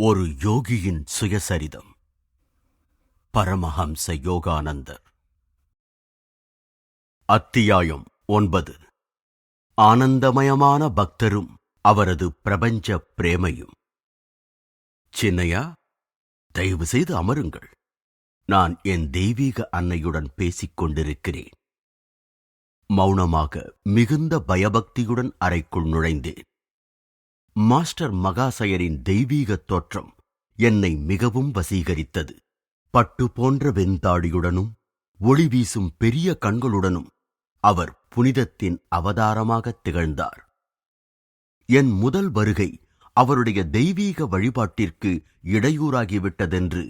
ஒரு யோகியின் சுயசரிதம். பரமஹம்ச யோகானந்தர். அத்தியாயம் 9. ஆனந்தமயமான பக்தரும் அவரது பிரபஞ்ச பிரேமையும். சின்னையா, தயவு செய்து அமருங்கள். நான் என் தெய்வீக அன்னையுடன் பேசிக் கொண்டிருக்கிறேன். மௌனமாக மிகுந்த பயபக்தியுடன் அறைக்குள் நுழைந்தேன். மாஸ்டர் மகாசயரின் தெய்வீக தோற்றம் என்னை மிகவும் வசீகரித்தது. பட்டு போன்ற வெண்தாடியுடனும் ஒளி வீசும் பெரிய கண்களுடனும் அவர் புனிதத்தின் அவதாரமாகத் திகழ்ந்தார். என் முதல் வருகை அவருடைய தெய்வீக வழிபாட்டிற்கு இடையூறாகிவிட்டதென்று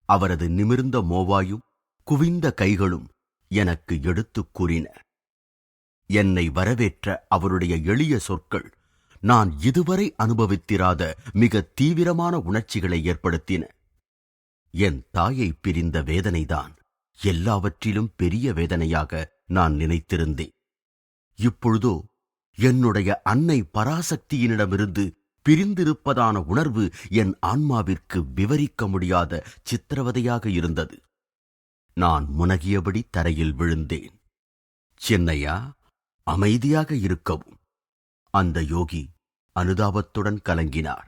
அவரது நிமிர்ந்த மோவாயும் குவிந்த கைகளும் எனக்கு எடுத்துக் கூறின. என்னை வரவேற்ற அவருடைய எளிய சொற்கள் நான் இதுவரை அனுபவித்திராத மிக தீவிரமான உணர்ச்சிகளை ஏற்படுத்தின. என் தாயை பிரிந்த வேதனைதான் எல்லாவற்றிலும் பெரிய வேதனையாக நான் நினைத்திருந்தேன். இப்பொழுதோ என்னுடைய அன்னை பராசக்தியினிடமிருந்து பிரிந்திருப்பதான உணர்வு என் ஆன்மாவிற்கு விவரிக்க முடியாத சித்திரவதையாக இருந்தது. நான் முனகியபடி தரையில் விழுந்தேன். சின்னையா, அமைதியாக இருக்கவும். அந்த யோகி அனுதாபத்துடன் கலங்கினார்.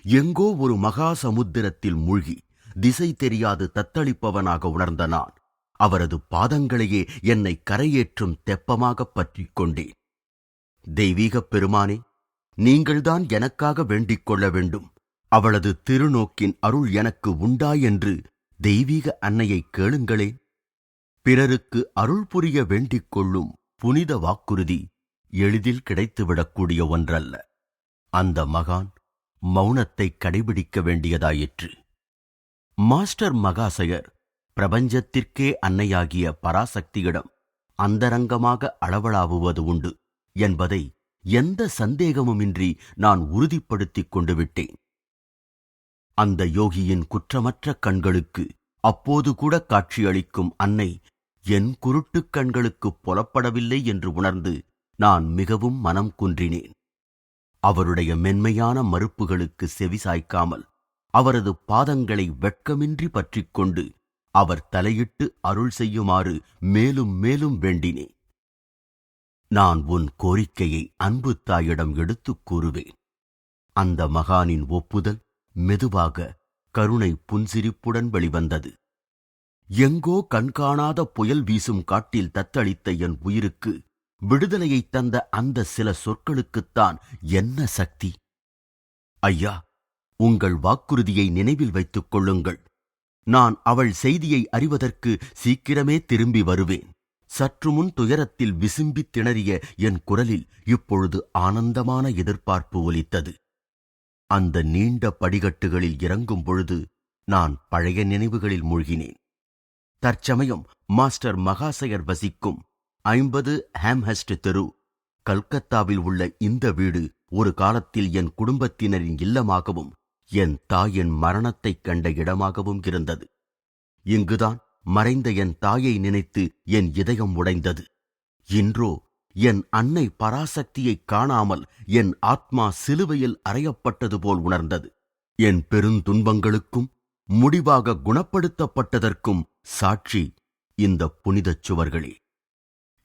எங்கோ ஒரு மகா சமுத்திரத்தில் மூழ்கி திசை தெரியாது தத்தளிப்பவனாக உணர்ந்த நான் அவரது பாதங்களையே என்னை கரையேற்றும் தெப்பமாகப் பற்றிக் கொண்டேன். தெய்வீகப் பெருமானே, நீங்கள்தான் எனக்காக வேண்டிக் கொள்ள வேண்டும். அவளது திருநோக்கின் அருள் எனக்கு உண்டா என்று தெய்வீக அன்னையை கேளுங்களேன். பிறருக்கு அருள் புரிய வேண்டிக் கொள்ளும் புனித வாக்குறுதி எளிதில் கிடைத்துவிடக்கூடிய ஒன்றல்ல. அந்த மகான் மௌனத்தை கடைபிடிக்க வேண்டியதாயிற்று. மாஸ்டர் மகாசயர் பிரபஞ்சத்திற்கே அன்னையாகிய பராசக்தியிடம் அந்தரங்கமாக அளவளாவுவது உண்டு என்பதை எந்த சந்தேகமுமின்றி நான் உறுதிப்படுத்திக் கொண்டு விட்டேன். அந்த யோகியின் குற்றமற்ற கண்களுக்கு அப்போது கூட காட்சியளிக்கும் அன்னை என் குருட்டுக் கண்களுக்கு புலப்படவில்லை என்று உணர்ந்து நான் மிகவும் மனம் குன்றினேன். அவருடைய மென்மையான மறுப்புகளுக்கு செவிசாய்க்காமல் அவரது பாதங்களை வெட்கமின்றி பற்றிக் கொண்டு அவர் தலையிட்டு அருள் செய்யுமாறு மேலும் மேலும் வேண்டினேன். நான் உன் கோரிக்கையை அன்பு தாயிடம் எடுத்துக் கூறுவேன். அந்த மகானின் ஒப்புதல் மெதுவாக கருணை புன்சிரிப்புடன் வெளிவந்தது. எங்கோ கண்காணாத புயல் வீசும் காட்டில் தத்தளித்த என் உயிருக்கு விடுதலையைத் தந்த அந்த சில சொற்களுக்குத்தான் என்ன சக்தி! ஐயா, உங்கள் வாக்குறுதியை நினைவில் வைத்துக் கொள்ளுங்கள். நான் அவள் செய்தியை அறிவதற்கு சீக்கிரமே திரும்பி வருவேன். சற்று முன் துயரத்தில் விசும்பித் திணறிய என் குரலில் இப்பொழுது ஆனந்தமான எதிர்பார்ப்பு ஒலித்தது. அந்த நீண்ட படிகட்டுகளில் இறங்கும் பொழுது நான் பழைய நினைவுகளில் மூழ்கினேன். தற்சமயம் மாஸ்டர் மகாசயர் வசிக்கும் 50 ஹேம்ஹெஸ்ட் தெரு, கல்கத்தாவில் உள்ள இந்த வீடு ஒரு காலத்தில் என் குடும்பத்தினரின் இல்லமாகவும் என் தாயின் மரணத்தைக் கண்ட இடமாகவும் இருந்தது. இங்குதான் மறைந்த என் தாயை நினைத்து என் இதயம் உடைந்தது. இன்றோ என் அன்னை பராசக்தியைக் காணாமல் என் ஆத்மா சிலுவையில் அறையப்பட்டது போல் உணர்ந்தது. என் பெருந்துன்பங்களுக்கும் முடிவாக குணப்படுத்தப்பட்டதற்கும் சாட்சி இந்த புனிதச் சுவர்களே.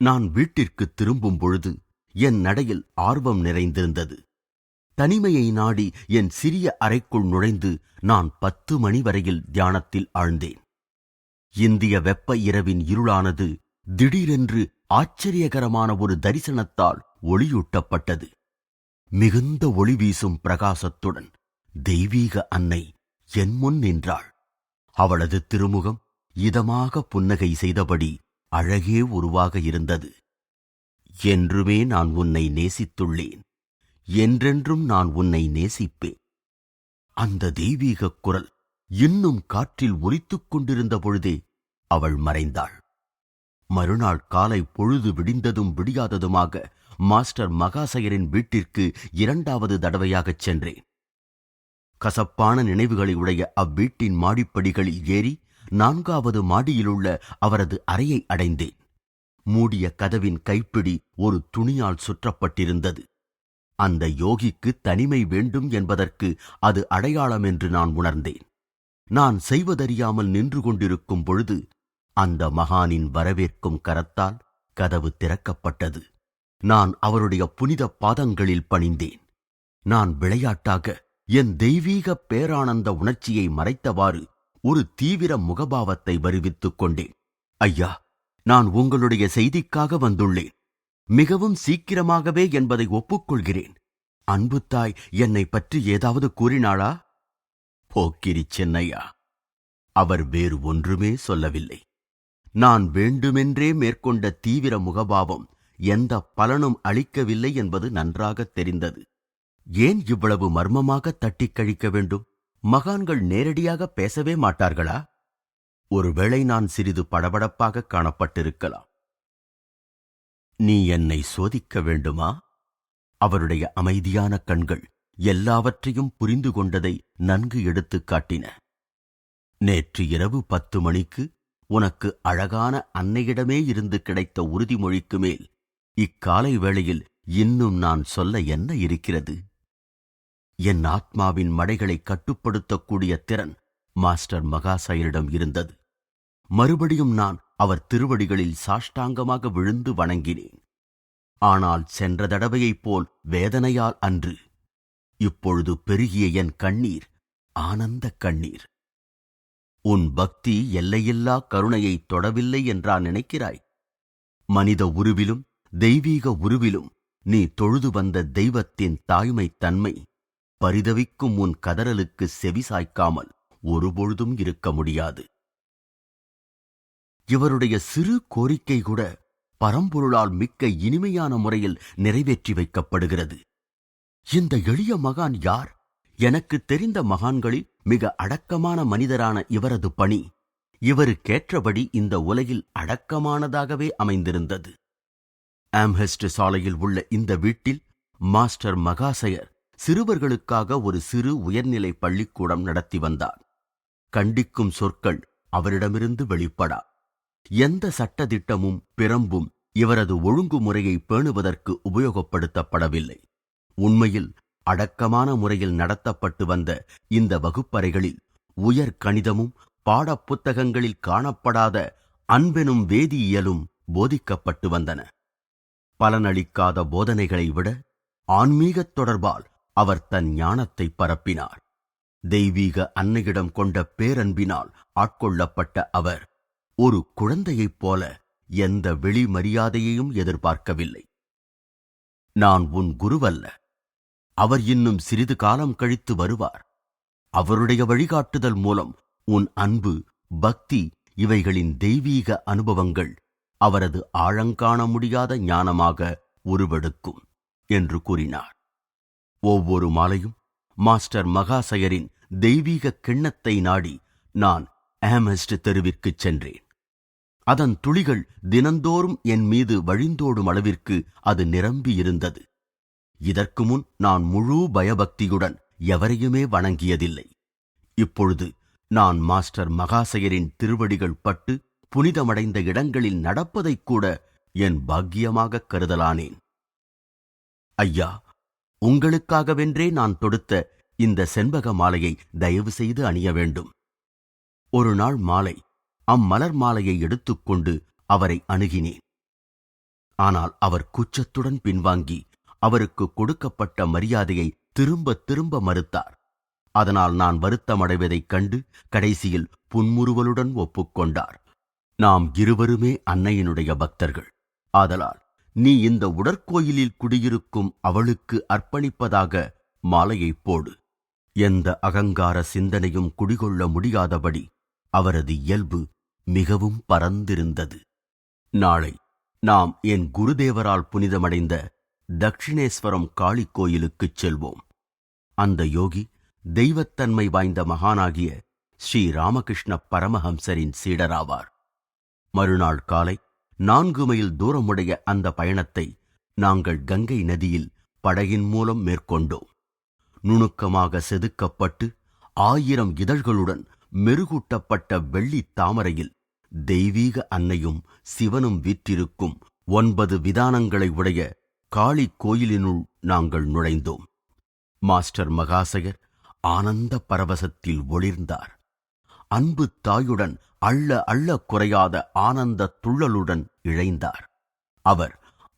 நான் வீட்டிற்கு திரும்பும் பொழுது என் நடையில் ஆர்வம் நிறைந்திருந்தது. தனிமையை நாடி என் சிறிய அறைக்குள் நுழைந்து நான் 10 மணி வரையில் தியானத்தில் ஆழ்ந்தேன். இந்திய வெப்ப இரவின் இருளானது திடீரென்று ஆச்சரியகரமான ஒரு தரிசனத்தால் ஒளியூட்டப்பட்டது. மிகுந்த ஒளி வீசும் பிரகாசத்துடன் தெய்வீக அன்னை என் முன் நின்றாள். அவளது திருமுகம் இதமாக புன்னகை செய்தபடி அழகே உருவாக இருந்தது. என்றுமே நான் உன்னை நேசித்துள்ளேன். என்றென்றும் நான் உன்னை நேசிப்பேன். அந்த தெய்வீகக் குரல் இன்னும் காற்றில் ஒலித்துக் கொண்டிருந்த பொழுதே அவள் மறைந்தாள். மறுநாள் காலை பொழுது விடிந்ததும் விடியாததுமாக மாஸ்டர் மகாசயரின் வீட்டிற்கு 2வது தடவையாகச் சென்றேன். கசப்பான நினைவுகளை உடைய அவ்வீட்டின் மாடிப்படிகளில் ஏறி 4வது மாடியிலுள்ள அவரது அறையை அடைந்தேன். மூடிய கதவின் கைப்பிடி ஒரு துணியால் சுற்றப்பட்டிருந்தது. அந்த யோகிக்கு தனிமை வேண்டும் என்பதற்கு அது அடையாளம் என்று நான் உணர்ந்தேன். நான் செய்வதறியாமல் நின்று கொண்டிருக்கும் பொழுது அந்த மகானின் வரவேற்கும் கரத்தால் கதவு திறக்கப்பட்டது. நான் அவருடைய புனித பாதங்களில் பணிந்தேன். நான் விளையாட்டாக என் தெய்வீக பேரானந்த உணர்ச்சியை மறைத்தவாறு ஒரு தீவிர முகபாவத்தை வருவித்துக் கொண்டேன். ஐயா, நான் உங்களுடைய செய்திக்காக வந்துள்ளேன். மிகவும் சீக்கிரமாகவே என்பதை ஒப்புக்கொள்கிறேன். அன்பு தாய் என்னை பற்றி ஏதாவது கூறினாளா? போக்கிரி சென்னையா, அவர் வேறு ஒன்றுமே சொல்லவில்லை. நான் வேண்டுமென்றே மேற்கொண்ட தீவிர முகபாவம் எந்த பலனும் அளிக்கவில்லை என்பது நன்றாக தெரிந்தது. ஏன் இவ்வளவு மர்மமாக தட்டிக் கழிக்க வேண்டும்? மகான்கள் நேரடியாக பேசவே மாட்டார்களா? ஒருவேளை நான் சிறிது படபடப்பாக காணப்பட்டிருக்கலாம். நீ என்னை சோதிக்க வேண்டுமா? அவருடைய அமைதியான கண்கள் எல்லாவற்றையும் புரிந்து கொண்டதை நன்கு எடுத்துக் காட்டின. நேற்று இரவு 10 மணிக்கு உனக்கு அழகான அன்னையிடமே இருந்து கிடைத்த உறுதிமொழிக்கு மேல் இக்காலை வேளையில் இன்னும் நான் சொல்ல என்ன இருக்கிறது? என் ஆத்மாவின் மடைகளை கட்டுப்படுத்தக்கூடிய திறன் மாஸ்டர் மகாசயரிடம் இருந்தது. மறுபடியும் நான் அவர் திருவடிகளில் சாஷ்டாங்கமாக விழுந்து வணங்கினேன். ஆனால் சென்ற தடவையைப் போல் வேதனையால் அன்று. இப்பொழுது பெருகிய என் கண்ணீர் ஆனந்த கண்ணீர். உன் பக்தி எல்லையில்லா கருணையை தொடவில்லை என்றா நினைக்கிறாய்? மனித உருவிலும் தெய்வீக உருவிலும் நீ தொழுது வந்த தெய்வத்தின் தாய்மை தன்மை பரிதவிக்கும் உன் கதறலுக்கு செவிசாய்க்காமல் ஒருபொழுதும் இருக்க முடியாது. இவருடைய சிறு கோரிக்கை கூட பரம்பொருளால் மிக்க இனிமையான முறையில் நிறைவேற்றி வைக்கப்படுகிறது. இந்த எளிய மகான் யார்? எனக்கு தெரிந்த மகான்களில் மிக அடக்கமான மனிதரான இவரது பணி இவருக்கேற்றபடி இந்த உலகில் அடக்கமானதாகவே அமைந்திருந்தது. ஆம்ஹெஸ்ட் சாலையில் உள்ள இந்த வீட்டில் மாஸ்டர் மகாசயர் சிறுவர்களுக்காக ஒரு சிறு உயர்நிலை பள்ளிக்கூடம் நடத்தி வந்தார். கண்டிக்கும் சொற்கள் அவரிடமிருந்து வெளிப்படா. எந்த சட்டதிட்டமும் பிரம்பும் இவரது ஒழுங்குமுறையை பேணுவதற்கு உபயோகப்படுத்தப்படவில்லை. உண்மையில் அடக்கமான முறையில் நடத்தப்பட்டு வந்த இந்த வகுப்பறைகளில் உயர் கணிதமும் பாடப்புத்தகங்களில் காணப்படாத அன்பெனும் வேதியியலும் போதிக்கப்பட்டு வந்தன. பலனளிக்காத போதனைகளை விட ஆன்மீகத் தொடர்பால் அவர் தன் ஞானத்தை பரப்பினார். தெய்வீக அன்னையிடம் கொண்ட பேரன்பினால் ஆட்கொள்ளப்பட்ட அவர் ஒரு குழந்தையைப் போல எந்த வெளி மரியாதையையும் எதிர்பார்க்கவில்லை. நான் உன் குருவல்ல. அவர் இன்னும் சிறிது காலம் கழித்து வருவார். அவருடைய வழிகாட்டுதல் மூலம் உன் அன்பு, பக்தி இவைகளின் தெய்வீக அனுபவங்கள் அவரது ஆழங்காண முடியாத ஞானமாக உருவெடுக்கும் என்று கூறினார். ஒவ்வொரு மாலையும் மாஸ்டர் மகாசயரின் தெய்வீக கிண்ணத்தை நாடி நான் ஆம்ஹெஸ்ட் தெருவிற்குச் சென்றேன். அதன் துளிகள் தினந்தோறும் என் மீது வழிந்தோடும் அளவிற்கு அது நிரம்பியிருந்தது. இதற்கு முன் நான் முழு பயபக்தியுடன் எவரையுமே வணங்கியதில்லை. இப்பொழுது நான் மாஸ்டர் மகாசயரின் திருவடிகள் பட்டு புனிதமடைந்த இடங்களில் நடப்பதைக் கூட என் பாக்கியமாக கருதலானேன். ஐயா, உங்களுக்காகவென்றே நான் தொடுத்த இந்த செண்பக மாலையை தயவு செய்து அணிய வேண்டும். ஒரு நாள் மாலை அம்மலர் மாலையை எடுத்துக்கொண்டு அவரை அணுகினேன். ஆனால் அவர் கூச்சத்துடன் பின்வாங்கி அவருக்கு கொடுக்கப்பட்ட மரியாதையை திரும்ப திரும்ப மறுத்தார். அதனால் நான் வருத்தமடைவதைக் கண்டு கடைசியில் புன்முறுவலுடன் ஒப்புக்கொண்டார். நாம் இருவருமே அன்னையினுடைய பக்தர்கள். ஆதலால் நீ இந்த உடற்கோயிலில் குடியிருக்கும் அவளுக்கு அர்ப்பணிப்பதாக மாலையைப் போடு. எந்த அகங்கார சிந்தனையும் குடிகொள்ள முடியாதபடி அவரது இயல்பு மிகவும் பரந்திருந்தது. நாளை நாம் என் குருதேவரால் புனிதமடைந்த தட்சிணேஸ்வரம் காளி கோயிலுக்குச் செல்வோம். அந்த யோகி தெய்வத்தன்மை வாய்ந்த மகானாகிய ஸ்ரீ ராமகிருஷ்ண பரமஹம்சரின் சீடராவார். மறுநாள் காலை 4 மைல் தூரமுடைய அந்த பயணத்தை நாங்கள் கங்கை நதியில் படகின் மூலம் மேற்கொண்டோம். நுணுக்கமாக செதுக்கப்பட்டு 1000 இதழ்களுடன் மெருகூட்டப்பட்ட வெள்ளி தாமரையில் தெய்வீக அன்னையும் சிவனும் வீற்றிருக்கும் 9 விதானங்களை உடைய காளி கோயிலினுள் நாங்கள் நுழைந்தோம். மாஸ்டர் மகாசயர் ஆனந்த பரவசத்தில் ஒளிர்ந்தார். அன்பு தாயுடன் அள்ள அள்ள குறையாத ஆனந்த துள்ளலுடன் இழைந்தார்.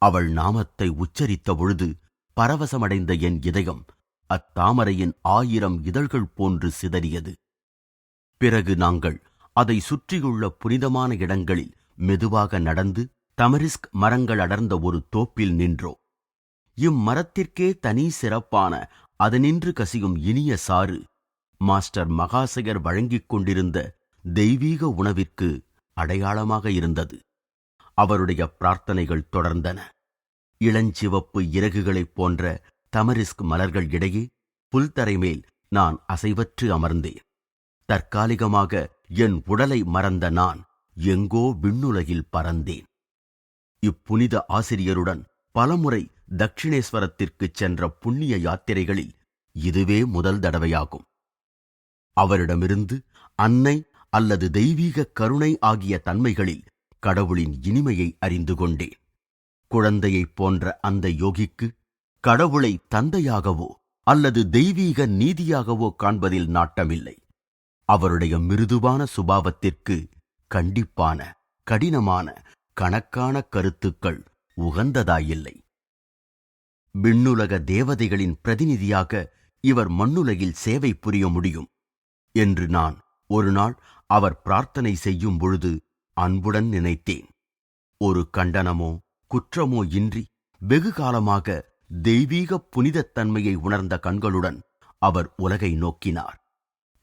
அவள் நாமத்தை உச்சரித்த பொழுது பரவசமடைந்த என் இதயம் அத்தாமரையின் 1000 இதழ்கள் போன்று சிதறியது. பிறகு நாங்கள் அதை சுற்றியுள்ள புனிதமான இடங்களில் மெதுவாக நடந்து தமரிஸ்க் மரங்கள் அடர்ந்த ஒரு தோப்பில் நின்றோம். இம்மரத்திற்கே தனி சிறப்பான அதனின்று கசியும் இனிய சாறு மாஸ்டர் மகாசயர் வழங்கிக் கொண்டிருந்த தெய்வீக உணவிற்கு அடையாளமாக இருந்தது. அவருடைய பிரார்த்தனைகள் தொடர்ந்தன. இளஞ்சிவப்பு இறகுகளைப் போன்ற தமரிஸ்க் மலர்கள் இடையே புல்தரை மேல் நான் அசைவற்று அமர்ந்தேன். தற்காலிகமாக என் உடலை மறந்த நான் எங்கோ விண்ணுலகில் பறந்தேன். இப்புனித ஆசிரியருடன் பலமுறை தட்சிணேஸ்வரத்திற்குச் சென்ற புண்ணிய யாத்திரைகளில் இதுவே முதல் தடவையாகும். அவரிடமிருந்து அன்னை அல்லது தெய்வீக கருணை ஆகிய தன்மைகளில் கடவுளின் இனிமையை அறிந்து கொண்டேன். குழந்தையைப் போன்ற அந்த யோகிக்கு கடவுளை தந்தையாகவோ அல்லது தெய்வீக நீதியாகவோ காண்பதில் நாட்டமில்லை. அவருடைய மிருதுவான சுபாவத்திற்கு கண்டிப்பான, கடினமான, கணக்கான கருத்துக்கள் உகந்ததாயில்லை. விண்ணுலக தேவதைகளின் பிரதிநிதியாக இவர் மண்ணுலகில் சேவை புரிய முடியும் என்று நான் ஒரு நாள் அவர் பிரார்த்தனை செய்யும் பொழுது அன்புடன் நினைத்தேன். ஒரு கண்டனமோ குற்றமோ இன்றி வெகு காலமாக தெய்வீக புனிதத்தன்மையை உணர்ந்த கண்களுடன் அவர் உலகை நோக்கினார்.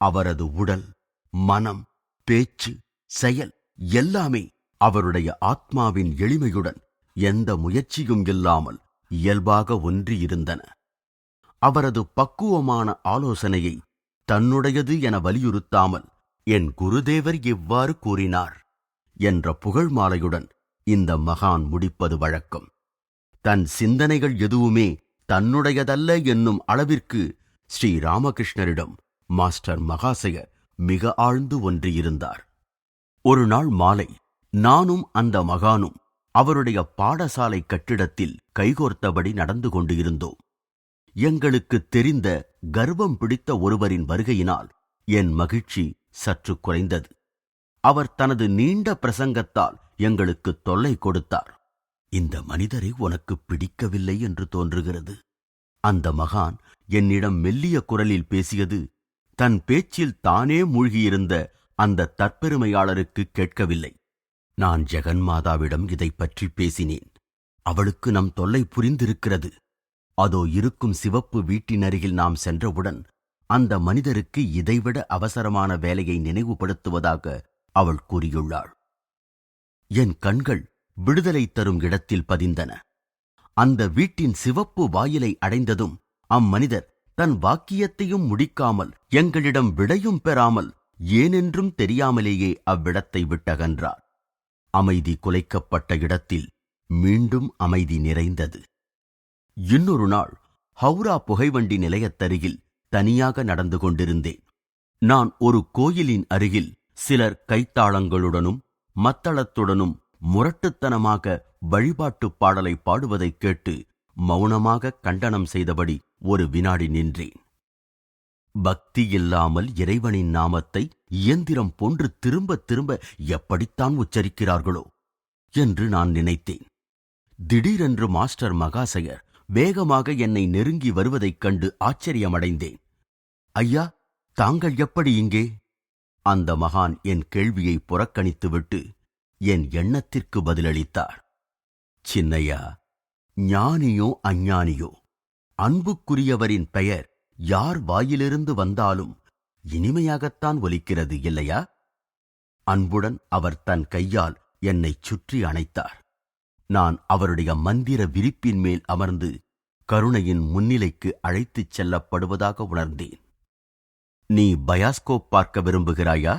அவரது உடல், மனம், பேச்சு, செயல் எல்லாமே அவருடைய ஆத்மாவின் எளிமையுடன் எந்த முயற்சியும் இல்லாமல் இயல்பாக ஒன்றியிருந்தன. அவரது பக்குவமான ஆலோசனையை தன்னுடையது என வலியுறுத்தாமல் என் குருதேவர் எவ்வாறு கூறினார் என்ற புகழ் மாலையுடன் இந்த மகான் முடிப்பது வழக்கம். தன் சிந்தனைகள் எதுவுமே தன்னுடையதல்ல என்னும் அளவிற்கு ஸ்ரீ ராமகிருஷ்ணரிடம் மாஸ்டர் மகாசயர் மிக ஆழ்ந்து ஒன்றியிருந்தார். ஒரு நாள் மாலை நானும் அந்த மகானும் அவருடைய பாடசாலை கட்டிடத்தில் கைகோர்த்தபடி நடந்து கொண்டு இருந்தோம். எங்களுக்கு தெரிந்த கர்வம் பிடித்த ஒருவரின் வருகையினால் என் மகிழ்ச்சி சற்று குறைந்தது. அவர் தனது நீண்ட பிரசங்கத்தால் எங்களுக்கு தொல்லை கொடுத்தார். இந்த மனிதரை உனக்கு பிடிக்கவில்லை என்று தோன்றுகிறது. அந்த மகான் என்னிடம் மெல்லிய குரலில் பேசியது தன் பேச்சில் தானே மூழ்கியிருந்த அந்த தற்பெருமையாளருக்கு கேட்கவில்லை. நான் ஜெகன்மாதாவிடம் இதை பற்றி பேசினேன். அவளுக்கு நம் தொல்லை புரிந்திருக்கிறது. அதோ இருக்கும் சிவப்பு வீட்டினருகில் நாம் சென்றவுடன் அந்த மனிதருக்கு இதைவிட அவசரமான வேலையை நினைவுபடுத்துவதாக அவள் கூறியுள்ளாள். என் கண்கள் விடுதலை தரும் இடத்தில் பதிந்தன. அந்த வீட்டின் சிவப்பு வாயிலை அடைந்ததும் அம்மனிதர் தன் வாக்கியத்தையும் முடிக்காமல் எங்களிடம் விடையும் பெறாமல் ஏனென்றும் தெரியாமலேயே அவ்விடத்தை விட்டகன்றார். அமைதி குலைக்கப்பட்ட இடத்தில் மீண்டும் அமைதி நிறைந்தது. இன்னொரு நாள் ஹவுரா புகைவண்டி நிலையத்தருகில் தனியாக நடந்து கொண்டிருந்தேன். நான் ஒரு கோயிலின் அருகில் சிலர் கைத்தாளங்களுடனும் மத்தளத்துடனும் முரட்டுத்தனமாக வழிபாட்டுப் பாடலை பாடுவதைக் கேட்டு மௌனமாக கண்டனம் செய்தபடி ஒரு வினாடி நின்றேன். பக்தி இல்லாமல் இறைவனின் நாமத்தை இயந்திரம் போன்று திரும்ப திரும்ப எப்படித்தான் உச்சரிக்கிறார்களோ என்று நான் நினைத்தேன். திடீரென்று மாஸ்டர் மகாசயர் வேகமாக என்னை நெருங்கி வருவதைக் கண்டு ஆச்சரியமடைந்தேன். ஐயா, தாங்கள் எப்படி இங்கே? அந்த மகான் என் கேள்வியை புறக்கணித்துவிட்டு என் எண்ணத்திற்கு பதிலளித்தார். சின்னையா, ஞானியோ அஞ்ஞானியோ, அன்புக்குரியவரின் பெயர் யார் வாயிலிருந்து வந்தாலும் இனிமையாகத்தான் ஒலிக்கிறது இல்லையா? அன்புடன் அவர் தன் கையால் என்னைச் சுற்றி அணைத்தார். நான் அவருடைய மந்திர விரிப்பின் மேல் அமர்ந்து கருணையின் முன்னிலைக்கு அழைத்துச் செல்லப்படுவதாக உணர்ந்தேன். நீ பயாஸ்கோப் பார்க்க விரும்புகிறாயா?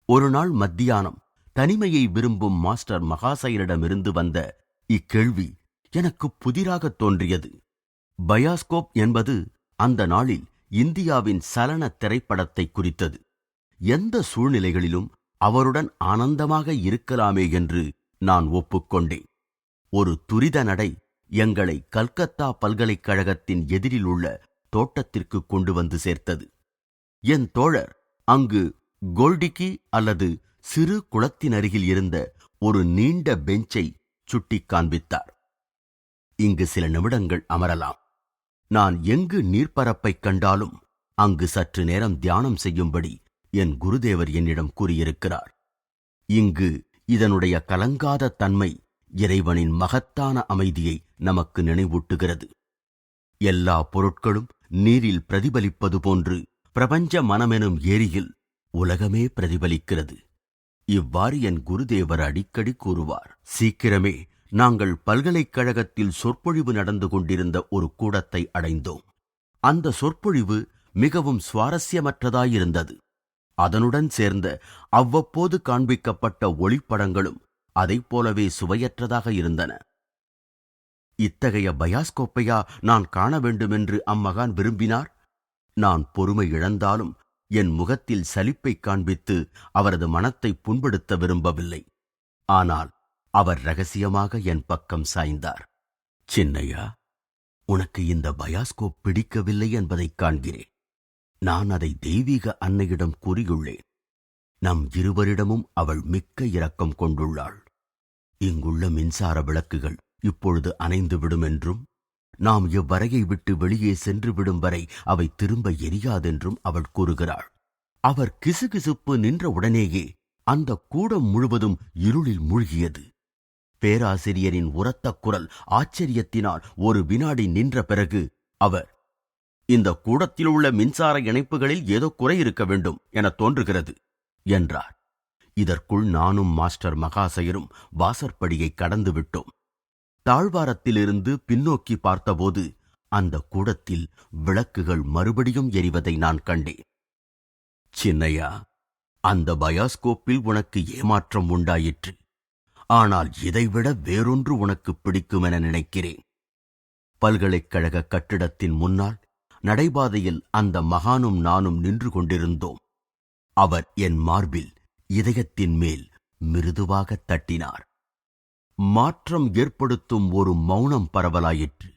ஒரு நாள் மத்தியானம் தனிமையை விரும்பும் மாஸ்டர் மகாசயரிடமிருந்து வந்த இக்கேள்வி எனக்கு புதிராகத் தோன்றியது. பயாஸ்கோப் என்பது அந்த நாளில் இந்தியாவின் சலன திரைப்படத்தை குறித்தது. எந்த சூழ்நிலைகளிலும் அவருடன் ஆனந்தமாக இருக்கலாமே என்று நான் ஒப்புக்கொண்டேன். ஒரு துரித நடை எங்களை கல்கத்தா பல்கலைக்கழகத்தின் எதிரில் உள்ள தோட்டத்திற்கு கொண்டு வந்து சேர்த்தது. என் தோழர் அங்கு கோல்டிக்கி அல்லது சிறு குளத்தின் அருகில் இருந்த ஒரு நீண்ட பெஞ்சை சுட்டிக் காண்பித்தார். இங்கு சில நிமிடங்கள் அமரலாம். நான் எங்கு நீர்ப்பரப்பைக் கண்டாலும் அங்கு சற்று நேரம் தியானம் செய்யும்படி என் குருதேவர் என்னிடம் கூறியிருக்கிறார். இங்கு இதனுடைய கலங்காத தன்மை இறைவனின் மகத்தான அமைதியை நமக்கு நினைவூட்டுகிறது. எல்லா பொருட்களும் நீரில் பிரதிபலிப்பது போன்று பிரபஞ்ச மனமெனும் ஏரியில் உலகமே பிரதிபலிக்கிறது. இவ்வாறு என் குருதேவர் அடிக்கடி கூறுவார். சீக்கிரமே நாங்கள் பல்கலைக்கழகத்தில் சொற்பொழிவு நடந்து கொண்டிருந்த ஒரு கூடத்தை அடைந்தோம். அந்த சொற்பொழிவு மிகவும் சுவாரஸ்யமற்றதாயிருந்தது. அதனுடன் சேர்ந்த அவ்வப்போது காண்பிக்கப்பட்ட ஒளிப்படங்களும் அதைப் போலவே சுவையற்றதாக இருந்தன. இத்தகைய பயாஸ்கோப்பையா நான் காண வேண்டுமென்று அம்மகான் விரும்பினார்? நான் பொறுமை இழந்தாலும் என் முகத்தில் சலிப்பைக் காண்பித்து அவரது மனத்தை புண்படுத்த விரும்பவில்லை. ஆனால் அவர் ரகசியமாக என் பக்கம் சாய்ந்தார். சின்னையா, உனக்கு இந்த பயாஸ்கோப் பிடிக்கவில்லை என்பதைக் காண்கிறேன். நான் அதை தெய்வீக அன்னையிடம் கூறியுள்ளேன். நம் இருவரிடமும் அவள் மிக்க இரக்கம் கொண்டுள்ளாள். இங்குள்ள மின்சார விளக்குகள் இப்பொழுது அணைந்துவிடும் என்றும், நாம் இவ்வறையை விட்டு வெளியே சென்று விடும் வரை அவை திரும்ப எரியாதென்றும் அவள் கூறுகிறாள். அவர் கிசுகிசுப்பு நின்ற உடனேயே அந்த கூடம் முழுவதும் இருளில் மூழ்கியது. பேராசிரியரின் உரத்த குரல் ஆச்சரியத்தினால் ஒரு வினாடி நின்ற பிறகு அவர், இந்த கூடத்திலுள்ள மின்சார இணைப்புகளில் ஏதோ குறை இருக்க வேண்டும் என தோன்றுகிறது என்றார். இதற்குள் நானும் மாஸ்டர் மகாசயரும் வாசற்படியை கடந்து விட்டோம். தாழ்வாரத்திலிருந்து பின்னோக்கி பார்த்தபோது அந்த கூடத்தில் விளக்குகள் மறுபடியும் எரிவதை நான் கண்டேன். சின்னையா, அந்த பயாஸ்கோப்பில் உனக்கு ஏமாற்றம் உண்டாயிற்று. ஆனால் இதைவிட வேறொன்று உனக்கு பிடிக்குமென நினைக்கிறேன். பல்கலைக்கழக கட்டிடத்தின் முன்னால் நடைபாதையில் அந்த மகானும் நானும் நின்று கொண்டிருந்தோம். அவர் என் மார்பில் இதயத்தின் மேல் மிருதுவாக தட்டினார். மாற்றம் ஏற்படுத்தும் ஒரு மௌனம் பரவலாயிற்று.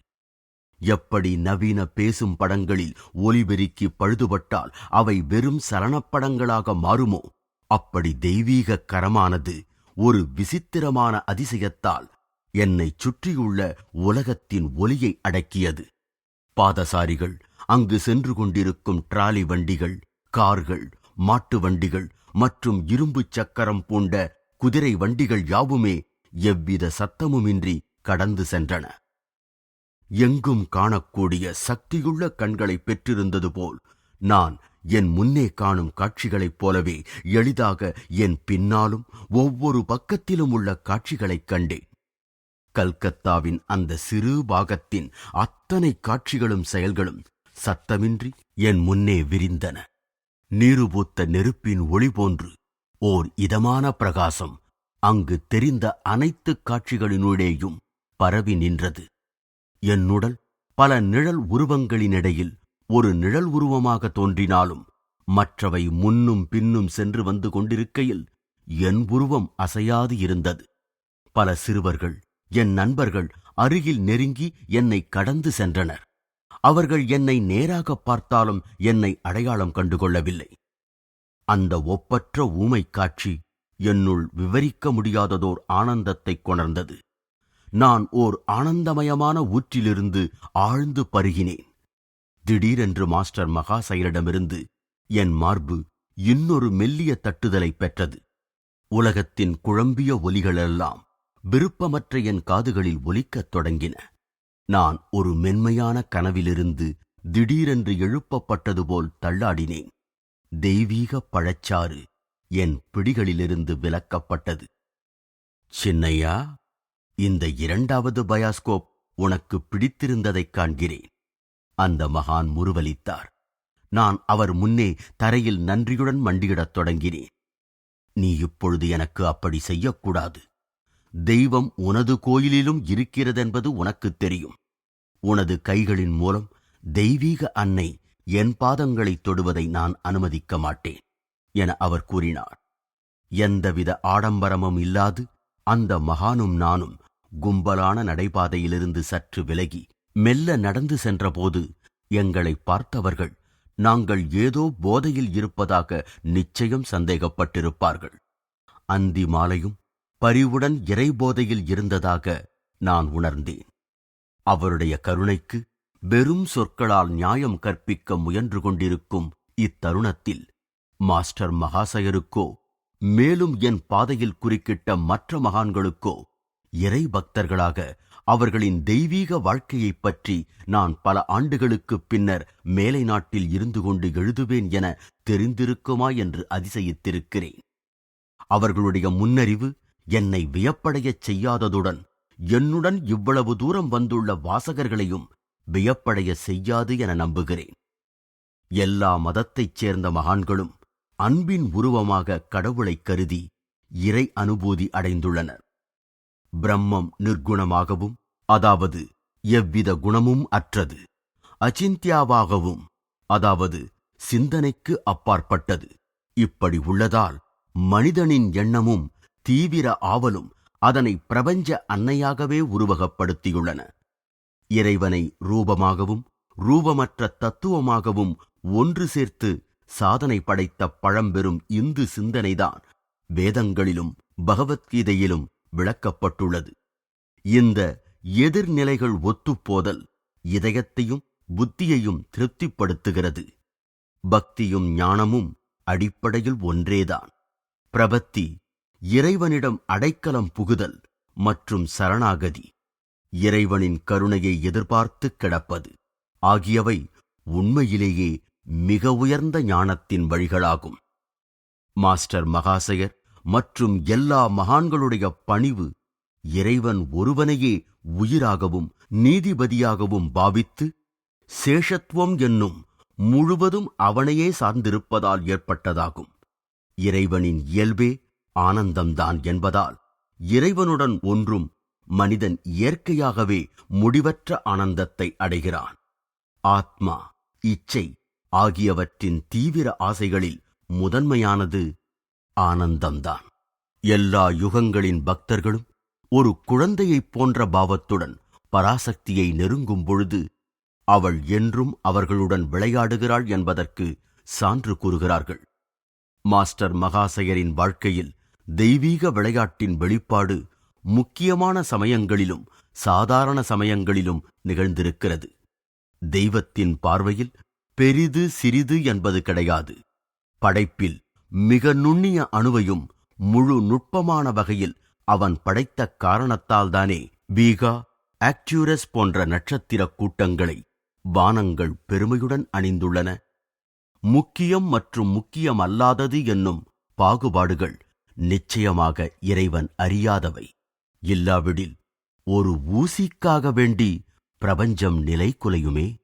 எப்படி நவீன பேசும் படங்களில் ஒலிபெருக்கி பழுதுபட்டால் அவை வெறும் சலனப்படங்களாக மாறுமோ, அப்படி தெய்வீக கரமானது ஒரு விசித்திரமான அதிசயத்தால் என்னை சுற்றியுள்ள உலகத்தின் ஒலியை அடக்கியது. பாதசாரிகள், அங்கு சென்று கொண்டிருக்கும் டிராலி வண்டிகள், கார்கள், மாட்டு வண்டிகள் மற்றும் இரும்பு சக்கரம் பூண்ட குதிரை வண்டிகள் யாவுமே எவ்வித சத்தமுமின்றி கடந்து சென்றன. எங்கும் காணக்கூடிய சக்தியுள்ள கண்களை பெற்றிருந்தது போல் நான் என் முன்னே காணும் காட்சிகளைப் போலவே எளிதாக என் பின்னாலும் ஒவ்வொரு பக்கத்திலும் உள்ள காட்சிகளைக் கண்டேன். கல்கத்தாவின் அந்த சிறு பாகத்தின் அத்தனை காட்சிகளும் செயல்களும் சத்தமின்றி என் முன்னே விரிந்தன. நீருபூத்த நெருப்பின் ஒளி போன்று ஓர் இதமான பிரகாசம் அங்கு தெரிந்த அனைத்து காட்சிகளினூடேயும் பரவி நின்றது. என்னுடல் பல நிழல் உருவங்களினிடையில் ஒரு நிழல் உருவமாக தோன்றினாலும் மற்றவை முன்னும் பின்னும் சென்று வந்து கொண்டிருக்கையில் என் உருவம் அசையாது இருந்தது. பல சிறுவர்கள், என் நண்பர்கள் அருகில் நெருங்கி என்னை கடந்து சென்றனர். அவர்கள் என்னை நேராக பார்த்தாலும் என்னை அடையாளம் கண்டுகொள்ளவில்லை. அந்த ஒப்பற்ற ஊமை காட்சி என்னுள் விவரிக்க முடியாததோர் ஆனந்தத்தைக் கொணர்ந்தது. நான் ஓர் ஆனந்தமயமான ஊற்றிலிருந்து ஆழ்ந்து பருகினேன். திடீரென்று மாஸ்டர் மகாசயரிடமிருந்து என் மார்பு இன்னொரு மெல்லிய தட்டுதலை பெற்றது. உலகத்தின் குழம்பிய ஒலிகளெல்லாம் விருப்பமற்ற என் காதுகளில் ஒலிக்கத் தொடங்கின. நான் ஒரு மென்மையான கனவிலிருந்து திடீரென்று எழுப்பப்பட்டது போல் தள்ளாடினேன். தெய்வீக பழச்சாறு என் பிடிகளிலிருந்து விலக்கப்பட்டது. சின்னையா, இந்த இரண்டாவது பயாஸ்கோப் உனக்கு பிடித்திருந்ததைக் காண்கிறேன். அந்த மகான் முறுவலித்தார். நான் அவர் முன்னே தரையில் நன்றியுடன் மண்டியிடத் தொடங்கினேன். நீ இப்பொழுது எனக்கு அப்படி செய்யக்கூடாது. தெய்வம் உனது கோயிலிலும் இருக்கிறதென்பது உனக்குத் தெரியும். உனது கைகளின் மூலம் தெய்வீக அன்னை என் பாதங்களைத் தொடுவதை நான் அனுமதிக்க மாட்டேன் என அவர் கூறினார். எந்தவித ஆடம்பரமும் இல்லாது அந்த மகானும் நானும் கும்பலான நடைபாதையிலிருந்து சற்று விலகி மெல்ல நடந்து சென்றபோது எங்களை பார்த்தவர்கள் நாங்கள் ஏதோ போதையில் இருப்பதாக நிச்சயம் சந்தேகப்பட்டிருப்பார்கள். அந்தி மாலையும் பரிவுடன் இறைபோதையில் இருந்ததாக நான் உணர்ந்தேன். அவருடைய கருணைக்கு வெறும் சொற்களால் நியாயம் கற்பிக்க முயன்று கொண்டிருக்கும் இத்தருணத்தில் மாஸ்டர் மகாசயருக்கோ மேலும் என் பாதையில் குறுக்கிட்ட மற்ற மகான்களுக்கோ இறை பக்தர்களாக அவர்களின் தெய்வீக வாழ்க்கையைப் பற்றி நான் பல ஆண்டுகளுக்குப் பின்னர் மேலை நாட்டில் இருந்து கொண்டு எழுதுவேன் என தெரிந்திருக்குமா என்று அதிசயித்திருக்கிறேன். அவர்களுடைய முன்னறிவு என்னை வியப்படையச் செய்யாததுடன் என்னுடன் இவ்வளவு தூரம் வந்துள்ள வாசகர்களையும் வியப்படைய செய்யாது என நம்புகிறேன். எல்லா மதத்தைச் சேர்ந்த மகான்களும் அன்பின் உருவமாக கடவுளைக் கருதி இறை அனுபூதி அடைந்துள்ளனர். பிரம்மம் நிர்குணமாகவும், அதாவது எவ்வித குணமும் அற்றது, அச்சிந்தியாவாகவும், அதாவது சிந்தனைக்கு அப்பாற்பட்டது. இப்படி உள்ளதால் மனிதனின் எண்ணமும் தீவிர ஆவலும் அதனை பிரபஞ்ச அன்னையாகவே உருவகப்படுத்தியுள்ளன. இறைவனை ரூபமாகவும் ரூபமற்ற தத்துவமாகவும் ஒன்று சேர்த்து சாதனை படைத்த பழம்பெரும் இந்து சிந்தனைதான் வேதங்களிலும் பகவத்கீதையிலும் விளக்கப்பட்டுள்ளது. இந்த எதிர்நிலைகள் ஒத்துப்போதல் இதயத்தையும் புத்தியையும் திருப்திப்படுத்துகிறது. பக்தியும் ஞானமும் அடிப்படையில் ஒன்றேதான். பிரபத்தி, இறைவனிடம் அடைக்கலம் புகுதல் மற்றும் சரணாகதி, இறைவனின் கருணையை எதிர்பார்த்து கிடப்பது ஆகியவை உண்மையிலேயே மிக உயர்ந்த ஞானத்தின் வழிகளாகும். மாஸ்டர் மகாசயர் மற்றும் எல்லா மகான்களுடைய பணிவு இறைவன் ஒருவனையே உயிராகவும் நீதிபதியாகவும் பாவித்து சேஷத்துவம் என்னும் முழுவதும் அவனையே சார்ந்திருப்பதால் ஏற்பட்டதாகும். இறைவனின் இயல்பே ஆனந்தம்தான் என்பதால் இறைவனுடன் ஒன்றும் மனிதன் இயற்கையாகவே முடிவற்ற ஆனந்தத்தை அடைகிறான். ஆத்மா, இச்சை ஆகியவற்றின் தீவிர ஆசைகளில் முதன்மையானது ஆனந்தம்தான். எல்லா யுகங்களின் பக்தர்களும் ஒரு குழந்தையைப் போன்ற பாவத்துடன் பராசக்தியை நெருங்கும் பொழுது அவள் என்றும் அவர்களுடன் விளையாடுகிறாள் என்பதற்கு சான்று கூறுகிறார்கள். மாஸ்டர் மகாசயரின் வாழ்க்கையில் தெய்வீக விளையாட்டின் வெளிப்பாடு முக்கியமான சமயங்களிலும் சாதாரண சமயங்களிலும் நிகழ்ந்திருக்கிறது. தெய்வத்தின் பார்வையில் பெரிது சிறிது என்பது கிடையாது. படைப்பில் மிக நுண்ணிய அணுவையும் முழு நுட்பமான வகையில் அவன் படைத்த காரணத்தால்தானே வீகா, ஆக்டியூரஸ் போன்ற நட்சத்திர கூட்டங்களை வானங்கள் பெருமையுடன் அணிந்துள்ளன. முக்கியம் மற்றும் முக்கியமல்லாதது என்னும் பாகுபாடுகள் நிச்சயமாக இறைவன் அறியாதவை. இல்லாவிடில் ஒரு ஊசிக்காக வேண்டி பிரபஞ்சம் நிலை குலையுமே.